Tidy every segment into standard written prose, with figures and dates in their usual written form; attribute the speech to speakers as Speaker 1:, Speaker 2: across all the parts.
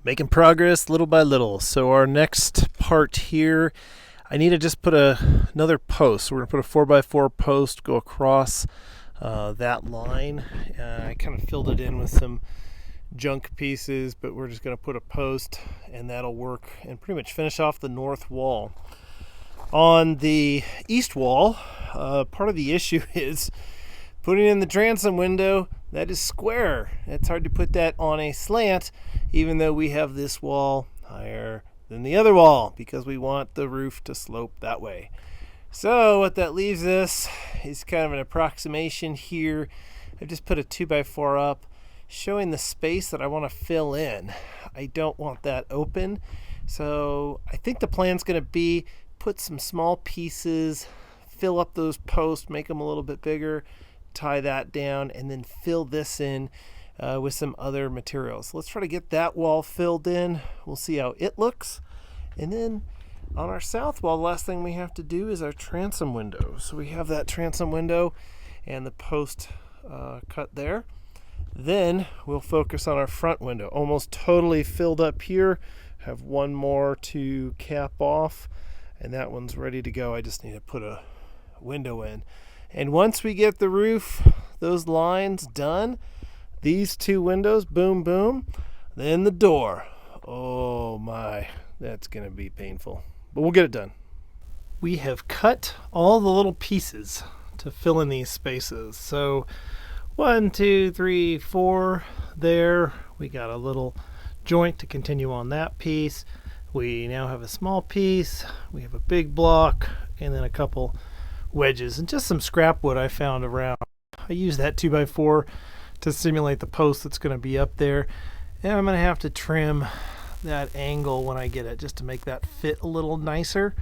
Speaker 1: Making progress little by little. So our next part here, I need to just put another post. So we're gonna put a 4x4 post, go across that line. I kind of filled it in with some junk pieces, but we're just gonna put a post and that'll work and pretty much finish off the north wall. On the east wall, part of the issue is putting in the transom window. That is square. It's hard to put that on a slant, even though we have this wall higher than the other wall because we want the roof to slope that way. So what that leaves us is kind of an approximation here. I've just put a 2x4 up showing the space that I want to fill in. I don't want that open. So I think the plan's going to be put some small pieces, fill up those posts, make them a little bit bigger, tie that down, and then fill this in with some other materials. Let's try to get that wall filled in. We'll see how it looks. And then on our south wall, the last thing we have to do is our transom window. So we have that transom window and the post cut there. Then we'll focus on our front window. Almost totally filled up here. Have one more to cap off, and that one's ready to go. I just need to put a window in. And once we get the roof, those lines done, these two windows, boom, boom, then the door. Oh my, that's gonna be painful, but we'll get it done. We have cut all the little pieces to fill in these spaces. So 1, 2, 3, 4 there. We got a little joint to continue on that piece. We now have a small piece. We have a big block and then a couple wedges and just some scrap wood I found around. I use that 2x4 to simulate the post that's going to be up there, and I'm going to have to trim that angle when I get it just to make that fit a little nicer.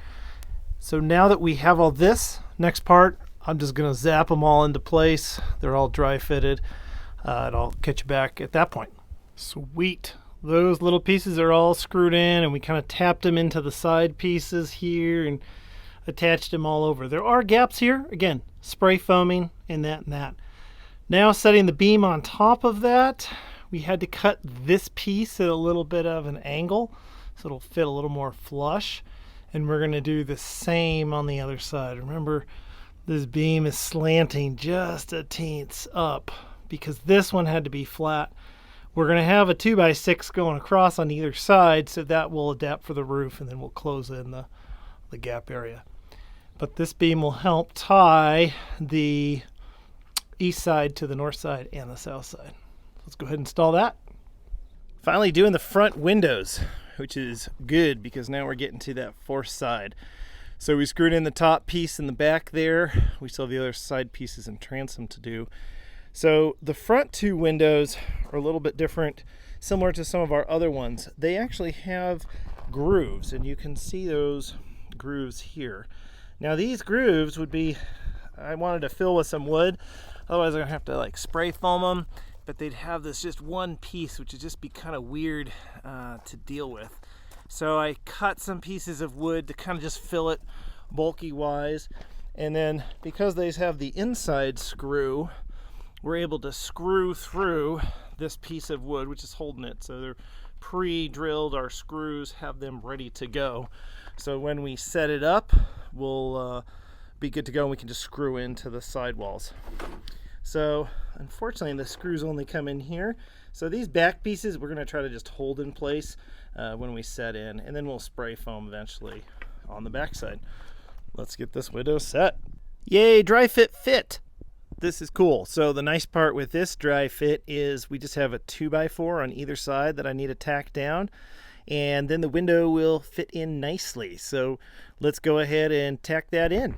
Speaker 1: So now that we have all this, next part, I'm just going to zap them all into place. They're all dry fitted, and I'll catch you back at that point. Sweet. Those little pieces are all screwed in, and we kind of tapped them into the side pieces here and attached them all over. There are gaps here, again, spray foaming and that and that. Now setting the beam on top of that, we had to cut this piece at a little bit of an angle so it'll fit a little more flush, and we're going to do the same on the other side. Remember, this beam is slanting just a teens up because this one had to be flat. We're going to have a 2x6 going across on either side, so that will adapt for the roof, and then we'll close in the gap area. But this beam will help tie the east side to the north side and the south side. Let's go ahead and install that. Finally doing the front windows, which is good because now we're getting to that fourth side. So we screwed in the top piece in the back there. We still have the other side pieces and transom to do. So the front two windows are a little bit different, similar to some of our other ones. They actually have grooves, and you can see those grooves here. Now these grooves would be, I wanted to fill with some wood, otherwise I'm gonna have to like spray foam them, but they'd have this just one piece, which would just be kind of weird to deal with. So I cut some pieces of wood to kind of just fill it bulky wise, and then because these have the inside screw, we're able to screw through this piece of wood, which is holding it. So they're pre-drilled, our screws have them ready to go. So when we set it up, we'll be good to go, and we can just screw into the sidewalls. So unfortunately the screws only come in here. So these back pieces we're going to try to just hold in place when we set in, and then we'll spray foam eventually on the back side. Let's get this window set. Yay, dry fit! This is cool. So the nice part with this dry fit is we just have a 2x4 on either side that I need to tack down, and then the window will fit in nicely. So let's go ahead and tack that in.